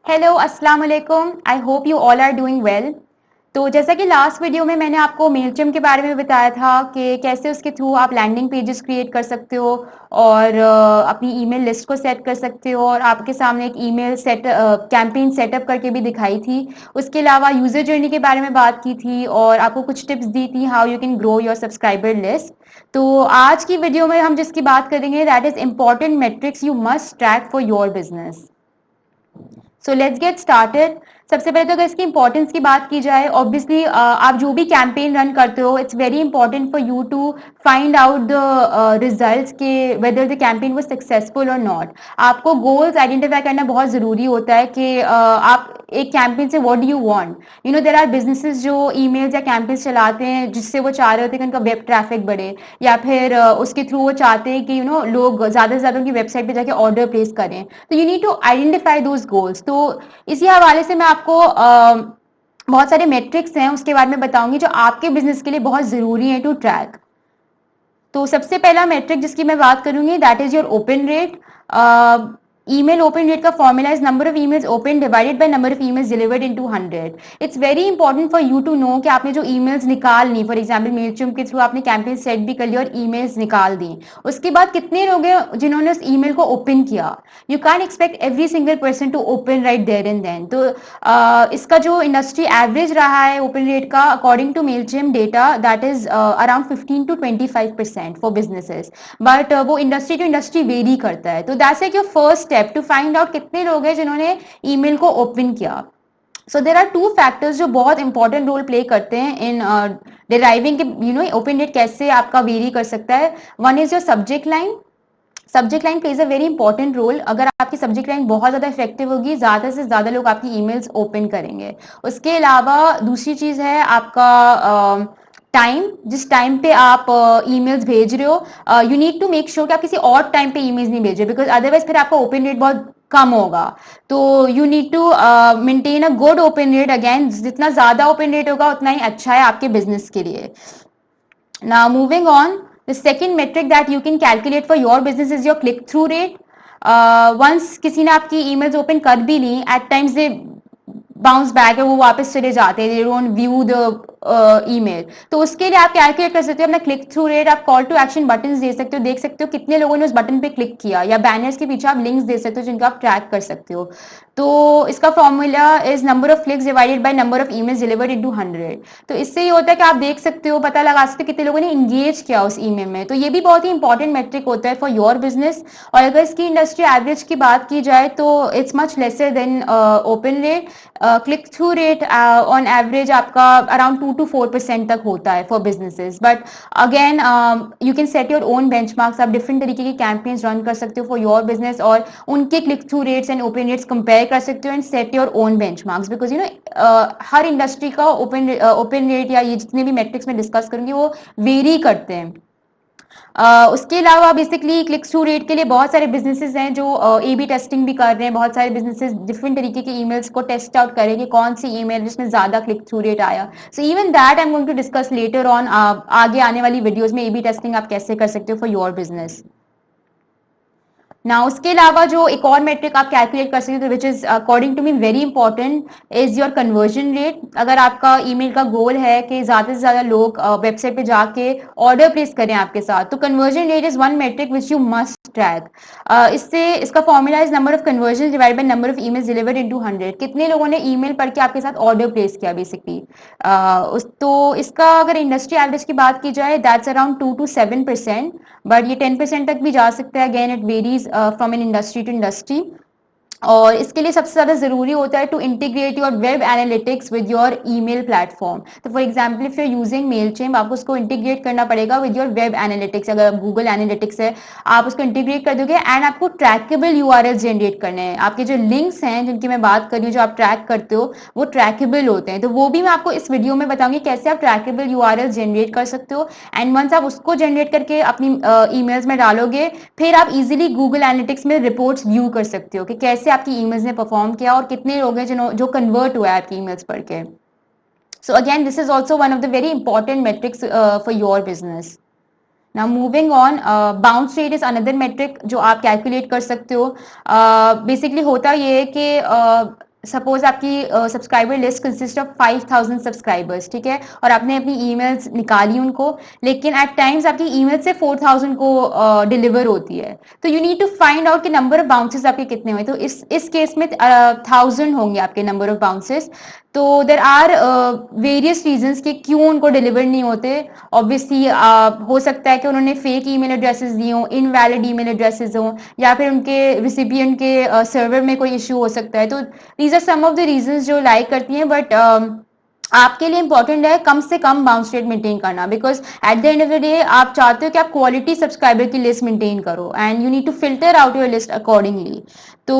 Hello अस्सलाम वालेकुम। I hope you all are doing well. तो जैसा कि लास्ट वीडियो में मैंने आपको मेलचिम के बारे में बताया था कि कैसे उसके थ्रू आप लैंडिंग पेजेस क्रिएट कर सकते हो और अपनी ईमेल लिस्ट को सेट कर सकते हो, और आपके सामने एक ईमेल सेट कैंपेन सेटअप करके भी दिखाई थी। उसके अलावा यूजर जर्नी के बारे में बात की थी और आपको कुछ टिप्स दी थी how you can grow your subscriber list. तो आज की वीडियो में हम जिसकी बात करेंगे that is important matrix you must track for your business. So let's get started. सबसे पहले तो अगर इसकी इंपॉर्टेंस की बात की जाए, ऑब्वियसली आप जो भी कैंपेन रन करते हो it's very important for you to find out the results के whether the campaign was successful और नॉट। आपको गोल्स आइडेंटिफाई करना बहुत जरूरी होता है कि आप एक कैंपेन से what do you want. You know there are businesses जो ईमेल्स या कैंपेन्स चलाते हैं जिससे वो चाह रहे होते हैं कि उनका वेब ट्रैफिक बढ़े, या फिर उसके थ्रू वो चाहते हैं कि लोग ज्यादा से ज्यादा उनकी वेबसाइट पे जाके ऑर्डर प्लेस करें। तो you need to identify those goals. तो इसी हवाले से मैं आपको बहुत सारे मेट्रिक्स हैं उसके बारे में बताऊंगी जो आपके बिजनेस के लिए बहुत जरूरी है टू ट्रैक। तो सबसे पहला मेट्रिक जिसकी मैं बात करूंगी that is your open rate. Email open rate का formula is number of emails open divided by number of emails delivered into 100। It's very important for you to know कि आपने जो ईमेल्स निकाल ली, फॉर एग्जांपल मेलचिम्प के through आपने campaign set भी कर लिया और ईमेल्स निकाल दी, उसके बाद कितने लोग हैं जिन्होंने उस ईमेल को ओपन किया। You can expect every single person to open right there and then. तो इसका जो इंडस्ट्री एवरेज रहा है ओपन रेट का according to Mailchimp data that is around 15 to 25% for businesses, but वो इंडस्ट्री टू इंडस्ट्री वेरी करता है। तो that's like your first step to find out कितने लोग हैं जिन्होंने ईमेल को ओपन किया। So there are two factors जो बहुत इंपॉर्टेंट रोल प्ले करते हैं इन डिराइविंग के ओपन रेट कैसे आपका वेरी कर सकता है। One is your subject line. Subject line plays a very important role. अगर आपकी सब्जेक्ट लाइन बहुत ज्यादा इफेक्टिव होगी, ज्यादा से ज्यादा लोग आपकी ईमेल्स ओपन करेंगे। उसके अलावा दूसरी चीज है आपका टाइम। जिस टाइम पे आप ईमेल्स भेज रहे हो you need to make sure कि आप किसी और टाइम पे ईमेल्स नहीं भेज रहे, बिकॉज अदरवाइज फिर आपका ओपन रेट बहुत कम होगा। तो you need to maintain a good open rate. Again जितना ज्यादा ओपन रेट होगा उतना ही अच्छा है आपके बिजनेस के लिए। Now moving on, the second metric that you can calculate for your business is your click-through rate. Once किसी ने आपकी emails open कर भी ली, at times they bounce back है, वो वापस चले जाते हैं, they don't view the email. तो उसके लिए आप कैलकुलेट कर सकते हो अपना क्लिक थ्रू रेट। आप कॉल टू एक्शन बटन दे सकते हो, देख सकते हो कितने लोगों ने उस बटन पे क्लिक किया, या बैनर्स के पीछे आप लिंक्स दे सकते हो जिनका आप ट्रैक कर सकते हो। तो इसका formula is number of clicks divided by number of emails delivered into 100। तो इससे ये होता है कि आप देख सकते हो, पता लगा सकते हो कितने लोगों ने इंगेज किया उस ईमेल में। तो ये भी बहुत ही इंपॉर्टेंट मेट्रिक होता है फॉर योर बिजनेस। और अगर इसकी इंडस्ट्री एवरेज की बात की जाए तो it's much lesser than open rate. Click through rate on average आपका अराउंड 2 to 4% तक होता है for businesses. But again you can set your own benchmarks. आप डिफरेंट तरीके की कैंपेन्स रन कर सकते हो फॉर योर बिजनेस और उनके click through rates and open rates compare कर सकते हो and set your own benchmarks, because her industry का ओपन रेट या ये जितने भी मेट्रिक्स में डिस्कस करूंगी वो वेरी करते हैं। उसके अलावा बेसिकली क्लिक थ्रू रेट के लिए बहुत सारे बिजनेसेस हैं जो ए बी टेस्टिंग भी कर रहे हैं। बहुत सारे बिजनेसेस डिफरेंट तरीके के ईमेल्स को टेस्ट आउट करेंगे कौन सी ईमेल जिसमें ज्यादा क्लिक थ्रू रेट आया। So even that I am going to discuss later on. आगे आने वाली वीडियोस में ए बी टेस्टिंग आप कैसे कर सकते हो फॉर योर बिजनेस। ना उसके अलावा जो एक और मेट्रिक आप कैलकुलेट कर सकते हो which is according to me very important is your conversion rate. अगर आपका ईमेल का गोल है कि ज्यादा से ज्यादा लोग वेबसाइट पे जाके ऑर्डर प्लेस करें आपके साथ, तो conversion rate is one metric which you must track. इससे इसका formula is number of conversion divide by number of emails delivered into 100। कितने लोगों ने ईमेल पढ़ के आपके साथ ऑर्डर प्लेस किया बेसिकली। तो इसका अगर इंडस्ट्री एवरेज की बात की जाए दैट्स अराउंड 2 to 7%, बट ये 10% तक भी जा सकता है। Again it varies from an industry to industry. और इसके लिए सबसे ज्यादा जरूरी होता है to integrate your web analytics with your email platform. तो for example if you are using Mailchimp, आपको उसको इंटीग्रेट करना पड़ेगा विद योर वेब एनालिटिक्स। अगर गूगल एनालिटिक्स है आप उसको इंटीग्रेट कर दोगे एंड आपको ट्रैकेबल यूआरएल जनरेट करने हैं। आपके जो लिंक्स हैं जिनकी मैं बात कर रही हूँ जो आप ट्रैक करते हो वो ट्रैकेबल होते हैं। तो वो भी मैं आपको इस वीडियो में बताऊंगी कैसे आप ट्रैकेबल यूआरएल जनरेट कर सकते हो। एंड वंस आप उसको जनरेट करके अपनी ईमेल्स में डालोगे फिर आप इजीली गूगल एनालिटिक्स में रिपोर्ट्स व्यू कर सकते हो कि कैसे आपकी ईमेल्स ने परफॉर्म किया और कितने लोग हैं जो कन्वर्ट हुआ है आपकी ईमेल्स पढ़ के। So again this is also one of the very important matrix for your business. Now moving on, bounce rate is another metric जो आप कैलकुलेट कर सकते हो। बेसिकली होता ये है कि सपोज आपकी subscriber list consist of 5000 subscribers, ठीक है, और आपने अपनी ईमेल्स निकाली उनको, लेकिन एट टाइम्स आपकी ईमेल से 4000 को डिलीवर होती है, तो you need to find out कि नंबर ऑफ बाउंसेस आपके कितने हुए। तो इस केस में 1000 होंगे आपके नंबर ऑफ बाउंसेस। तो देर आर वेरियस रीजंस कि क्यों उनको डिलीवर नहीं होते। ऑब्वियसली हो सकता है कि उन्होंने फेक ईमेल एड्रेसेस दिए हों, इनवैलिड ईमेल एड्रेसेस हों, या फिर उनके रिसिपिएंट के सर्वर में कोई इश्यू हो सकता है। तो these are some of the reasons जो लाइक करती हैं, बट आपके लिए इंपॉर्टेंट है कम से कम बाउंस रेट मेंटेन करना, because at the end of the day आप चाहते हो कि आप क्वालिटी सब्सक्राइबर की लिस्ट मेंटेन करो, and you need to filter out your list accordingly. तो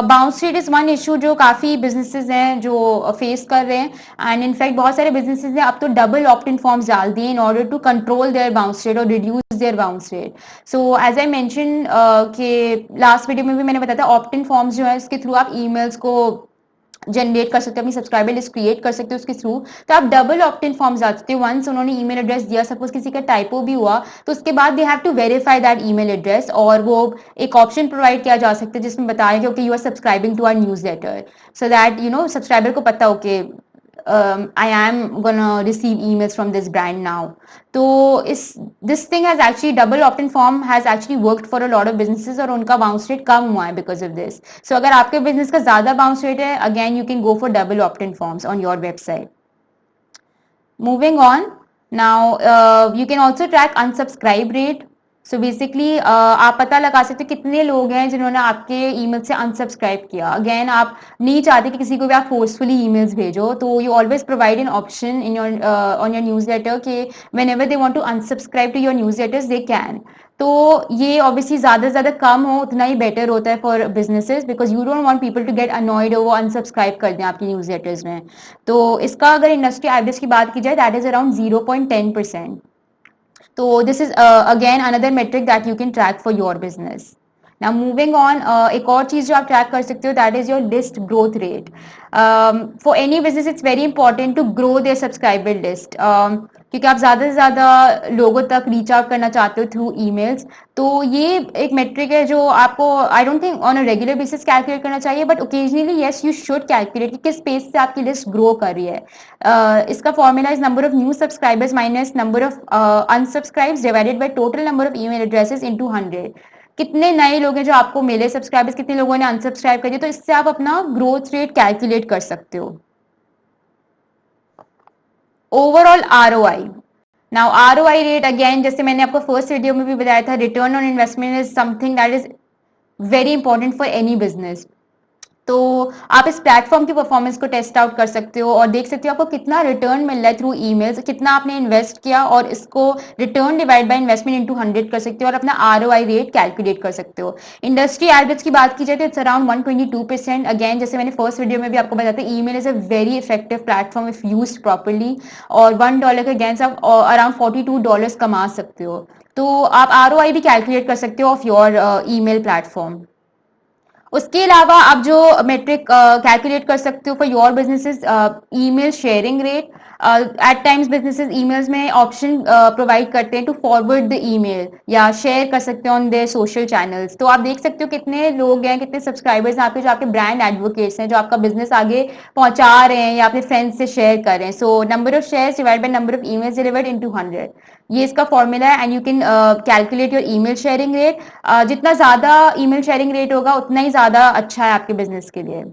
bounce rate is one issue जो काफी बिजनेसेस हैं जो फेस कर रहे हैं, एंड इनफैक्ट बहुत सारे बिजनेसेस ने अब तो डबल ऑप्ट इन फॉर्म्स डाल दिए in order to control their bounce rate और reduce their bounce rate. So as I mention के लास्ट वीडियो में भी मैंने बताया था, ऑप्ट इन फॉर्म्स जो है उसके थ्रू आप ईमेल्स को जनरेट कर सकते हो, अपनी सब्सक्राइबर लिस्ट क्रिएट कर सकते हो उसके थ्रू। तो आप डबल ऑप्ट इन फॉर्म्स आ सकते हो। वंस उन्होंने ईमेल एड्रेस दिया, सपोज किसी का टाइपो भी हुआ, तो उसके बाद they have to verify that email address, और वो एक ऑप्शन प्रोवाइड किया जा सकता है जिसमें बताया कि okay you are subscribing to our newsletter, so that you know subscriber को पता okay I am gonna receive emails from this brand now. तो this thing has actually, double opt-in form has actually worked for a lot of businesses, और उनका bounce rate कम हुआ है because of this. So अगर आपके business का ज्यादा bounce rate है, again you can go for double opt-in forms on your website. Moving on, now you can also track unsubscribe rate. So basically आप पता लगा सकते हो कितने लोग हैं जिन्होंने आपके ईमेल से अनसब्सक्राइब किया। अगेन आप नहीं चाहते कि किसी को भी आप फोर्सफुली ईमेल्स भेजो, तो you always provide an option in your on your newsletter कि whenever they want to unsubscribe to your newsletters they can. तो ये ऑब्वियसली ज्यादा से ज्यादा कम हो उतना ही बेटर होता है for businesses, because you don't want people to get annoyed और वो अनसब्सक्राइब कर दें आपकी न्यूज लेटर्स में। तो इसका अगर इंडस्ट्री एवरेज की बात की जाए, that is around 0.10%. So this is again another metric that you can track for your business. Now moving on, एक और चीज जो आप ट्रैक कर सकते हो, that is your list growth rate. For any business it's very important to grow their subscriber list. क्योंकि आप ज्यादा से ज्यादा लोगों तक रीच आउट करना चाहते हो थ्रू ईमेल्स। तो ये एक मेट्रिक है जो आपको आई don't think on a regular basis calculate करना चाहिए, but occasionally yes you should calculate कि किस पेस से आपकी लिस्ट ग्रो कर रही है। इसका formula is number of new subscribers minus number of unsubscribes divided by total number of email addresses into 100। कितने नए लोग हैं जो आपको मिले सब्सक्राइबर्स, कितने लोगों ने अनसब्सक्राइब कर दिया, तो इससे आप अपना ग्रोथ रेट कैलकुलेट कर सकते हो। Overall ROI, now ROI rate again जैसे मैंने आपको फर्स्ट वीडियो में भी बताया था, return on investment is something that is very important for any business. तो आप इस प्लेटफॉर्म की परफॉर्मेंस को टेस्ट आउट कर सकते हो और देख सकते हो आपको कितना रिटर्न मिल रहा है थ्रू ईमेल्स, कितना आपने इन्वेस्ट किया, और इसको return divide by investment into 100 कर सकते हो और अपना आरओआई रेट कैलकुलेट कर सकते हो। इंडस्ट्री एवरेज की बात की जाए तो इट्स अराउंड 122%। अगेन जैसे मैंने फर्स्ट वीडियो में भी आपको बताया था, email is a very effective platform if used properly, और $1 के अगेंस्ट आप अराउंड $42 कमा सकते हो। तो आप आरओआई भी कैलकुलेट कर सकते हो ऑफ योर ईमेल प्लेटफॉर्म। उसके अलावा आप जो मेट्रिक कैलकुलेट कर सकते हो for your businesses, email sharing rate. At times businesses emails में ऑप्शन प्रोवाइड करते हैं टू फॉरवर्ड द ईमेल या शेयर कर सकते हो ऑन देयर सोशल चैनल्स। तो आप देख सकते हो कितने लोग हैं, कितने सब्सक्राइबर्स हैं आपके जो आपके ब्रांड एडवोकेट्स हैं, जो आपका बिजनेस आगे पहुंचा रहे हैं या अपने फ्रेंड्स से शेयर कर रहे हैं। So number of shares divide by number of emails delivered into 100, ये इसका फॉर्मूला है, and you can calculate your email sharing rate. जितना ज्यादा ईमेल शेयरिंग रेट होगा उतना ही ज्यादा अच्छा है आपके बिजनेस के लिए।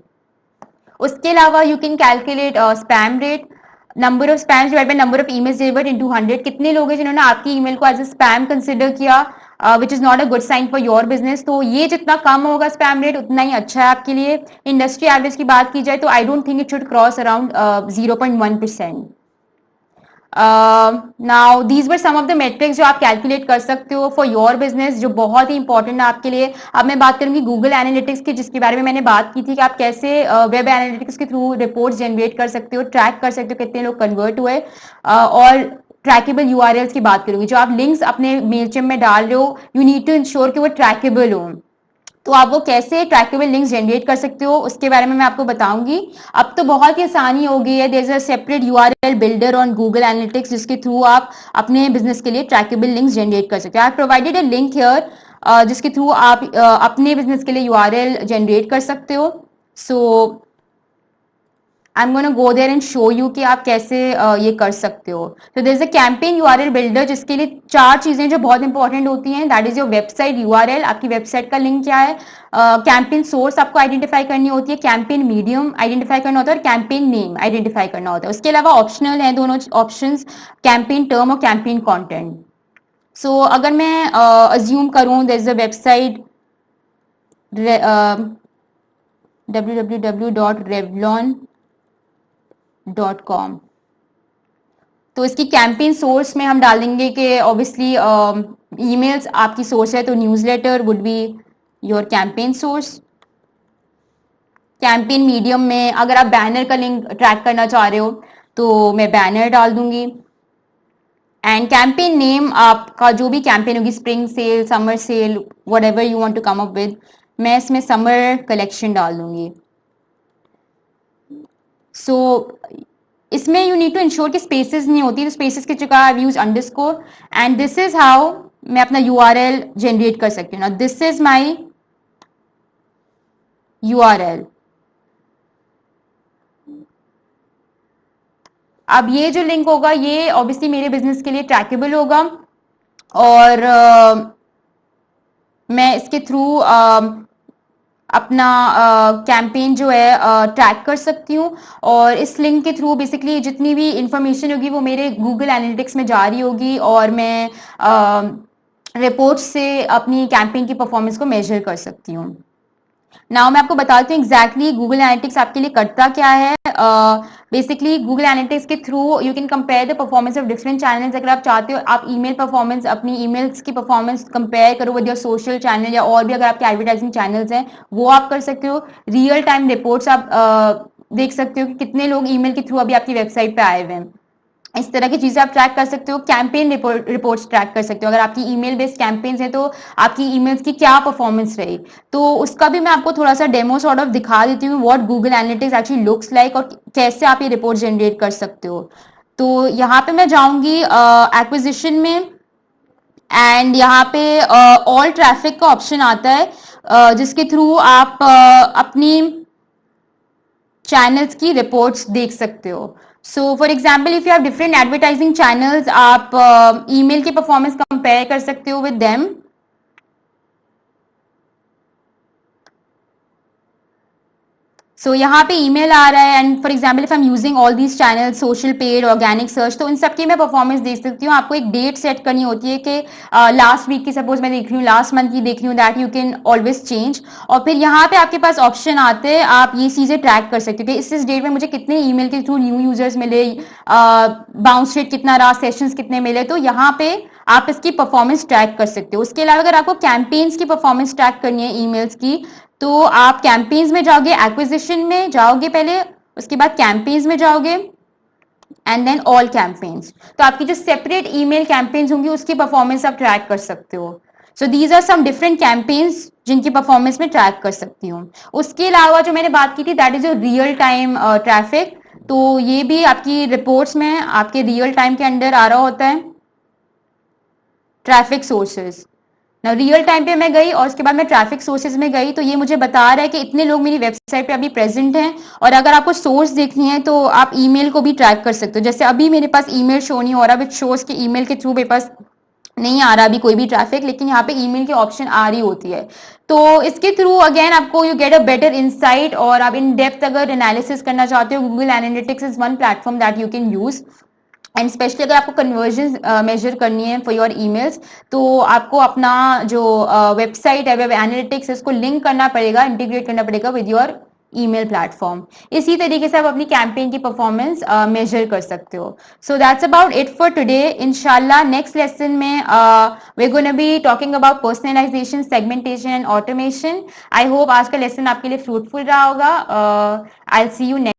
उसके अलावा you can calculate spam rate, number of spams divide by number of emails delivered into 100। कितने लोग हैं जिन्होंने आपकी ईमेल को एज ए स्पैम कंसिडर किया, which is not a good sign for your business. तो ये जितना कम होगा स्पैम रेट उतना ही अच्छा है आपके लिए। इंडस्ट्री एवरेज की बात की जाए तो I don't think it should cross around 0.1%. Now these were some of the metrics जो आप कैलकुलेट कर सकते हो फॉर योर बिजनेस, जो बहुत ही इंपॉर्टेंट है आपके लिए। अब मैं बात करूंगी गूगल एनालिटिक्स की, जिसके बारे में मैंने बात की थी कि आप कैसे वेब एनालिटिक्स के थ्रू रिपोर्ट्स जनरेट कर सकते हो, ट्रैक कर सकते हो कितने लोग कन्वर्ट हुए, और ट्रैकेबल यूआरएल्स की बात करूंगी। जो आप लिंक्स अपने मेलचिम्प में डाल रहे हो, यू नीड टू इंश्योर कि वो ट्रैकेबल हो। तो आप वो कैसे ट्रैकेबल लिंक्स जनरेट कर सकते हो उसके बारे में मैं आपको बताऊंगी। अब तो बहुत ही आसानी हो गई है, there is a separate URL builder on Google Analytics जिसके थ्रू आप अपने बिजनेस के लिए ट्रैकेबल लिंक्स जनरेट कर सकते हो। आई प्रोवाइडेड अ लिंक हियर जिसके थ्रू आप अपने बिजनेस के लिए यूआरएल जनरेट कर सकते हो। सो I'm going to go there and show you कि आप कैसे ये कर सकते हो. So there's a campaign URL builder जिसके लिए 4 चीजें जो बहुत इंपॉर्टेंट होती हैं. That is your website URL, आपकी वेबसाइट का लिंक क्या है, कैंपेन सोर्स आपको आइडेंटिफाई करनी होती है, कैंपेन मीडियम आइडेंटिफाई करना होता है और कैंपेन नेम आइडेंटिफाई करना होता है. उसके अलावा ऑप्शनल है दोनों ऑप्शंस, कैंपेन टर्म और कैंपेन कंटेंट. सो अगर मैं अज्यूम करूं there is a website www.revlon.com. तो इसकी कैंपेन सोर्स में हम डालेंगे कि ऑब्वियसली ईमेल्स आपकी सोर्स है, तो newsletter would be your campaign source. Campaign medium में अगर आप बैनर का लिंक ट्रैक करना चाह रहे हो तो मैं बैनर डाल दूंगी. एंड कैंपेन नेम आपका जो भी कैंपेन होगी, spring sale, summer sale, whatever you want to come up with, मैं इसमें समर कलेक्शन डाल दूंगी. सो इसमें यू नीड टू इंश्योर कि स्पेसेस नहीं होती, तो स्पेसेस की जगह I use underscore. And this is how मैं अपना यूआरएल जनरेट कर सकती हूँ. ना दिस इज माई यूआरएल. अब ये जो लिंक होगा ये ऑब्वियसली मेरे बिजनेस के लिए ट्रैकेबल होगा और मैं इसके थ्रू अपना कैंपेन जो है ट्रैक कर सकती हूँ. और इस लिंक के थ्रू बेसिकली जितनी भी इंफॉर्मेशन होगी वो मेरे गूगल एनालिटिक्स में जा रही होगी और मैं रिपोर्ट से अपनी कैंपेन की परफॉर्मेंस को मेजर कर सकती हूँ. नाउ मैं आपको बताती हूँ एग्जैक्टली गूगल एनालिटिक्स आपके लिए करता क्या है. बेसिकली गूगल एनालिटिक्स के through you can compare the performance of different channels. अगर आप चाहते हो आप ईमेल परफॉर्मेंस, अपनी ईमेल्स की परफॉर्मेंस कंपेयर करो विद योर सोशल चैनल या और भी अगर आपके एडवर्टाइजिंग चैनल्स हैं वो आप कर सकते हो. रियल टाइम रिपोर्ट्स आप देख सकते हो कि कितने लोग ईमेल के थ्रू अभी आपकी वेबसाइट पे आए हुए हैं. इस तरह की चीजें आप ट्रैक कर सकते हो. कैंपेन रिपोर्ट्स ट्रैक कर सकते हो. अगर आपकी ईमेल बेस्ड कैंपेन्स हैं तो आपकी ईमेल्स की क्या परफॉर्मेंस रही, तो उसका भी मैं आपको थोड़ा सा डेमो सॉर्ट ऑफ दिखा देती हूँ what Google analytics actually looks like और कैसे आप ये रिपोर्ट जनरेट कर सकते हो. तो यहाँ पे मैं जाऊंगी एक्विजिशन में एंड यहाँ पे ऑल ट्रैफिक का ऑप्शन आता है जिसके थ्रू आप अपनी चैनल्स की रिपोर्ट्स देख सकते हो. So for example if you have different advertising channels, आप ईमेल की परफॉर्मेंस कंपेयर कर सकते हो विद देम. सो यहाँ पे ईमेल आ रहा है and for example if I am using all these channel, social, paid, organic search, तो इन सबकी मैं परफॉर्मेंस देख सकती हूँ. आपको एक डेट सेट करनी होती है कि लास्ट वीक की सपोज मैं देख रही हूँ, लास्ट मंथ की देख रही हूँ, that you can always change. और फिर यहाँ पे आपके पास ऑप्शन आते हैं, आप ये चीजें ट्रैक कर सकते हो कि इस डेट में मुझे कितने ईमेल के थ्रू न्यू यूजर्स मिले, बाउंस रेट कितना रहा, सेशंस कितने मिले. तो यहाँ पे आप इसकी परफॉर्मेंस ट्रैक कर सकते हो. उसके अलावा अगर आपको कैंपेन्स की परफॉर्मेंस ट्रैक करनी है ईमेल्स की, तो आप कैंपेन्स में जाओगे, एक्विजिशन में जाओगे पहले, उसके बाद कैंपेन्स में जाओगे एंड देन ऑल कैंपेन्स. तो आपकी जो सेपरेट ईमेल कैंपेन्स होंगी उसकी परफॉर्मेंस आप ट्रैक कर सकते हो. So these are some different campaigns जिनकी परफॉर्मेंस में ट्रैक कर सकती हूँ. उसके अलावा जो मैंने बात की थी that is your real time traffic. तो ये भी आपकी रिपोर्ट्स में आपके रियल टाइम के अंडर आ रहा होता है. ट्रैफिक सोर्सेज, ना रियल टाइम पे मैं गई और उसके बाद मैं ट्रैफिक सोर्सेज में गई तो ये मुझे बता रहा है कि इतने लोग मेरी वेबसाइट पे अभी प्रेजेंट हैं. और अगर आपको सोर्स देखनी है तो आप ईमेल को भी ट्रैक कर सकते हो. जैसे अभी मेरे पास ईमेल शो नहीं हो रहा, विच शोज के ईमेल के थ्रू मेरे पास नहीं आ रहा अभी कोई भी ट्रैफिक, लेकिन यहाँ पे ईमेल की ऑप्शन आ रही होती है. तो इसके थ्रू अगेन आपको you get a better insight. और आप इन डेप्थ अगर एनालिसिस करना चाहते हो, Google analytics is one platform that you can use. And specially अगर आपको कन्वर्जन मेजर करनी है फॉर योर ईमेल्स, तो आपको अपना जो वेबसाइट है, वेब एनालिटिक्स, इसको लिंक करना पड़ेगा, इंटीग्रेट करना पड़ेगा विद योर ईमेल प्लेटफॉर्म. इसी तरीके से आप अपनी कैंपेन की परफॉर्मेंस मेजर कर सकते हो. So that's about it for today. इंशाल्लाह नेक्स्ट लेसन में we are gonna be talking about personalisation, segmentation and automation. I hope आज का लेसन आपके लिए फ्रूटफुल रहा होगा. I will see you next.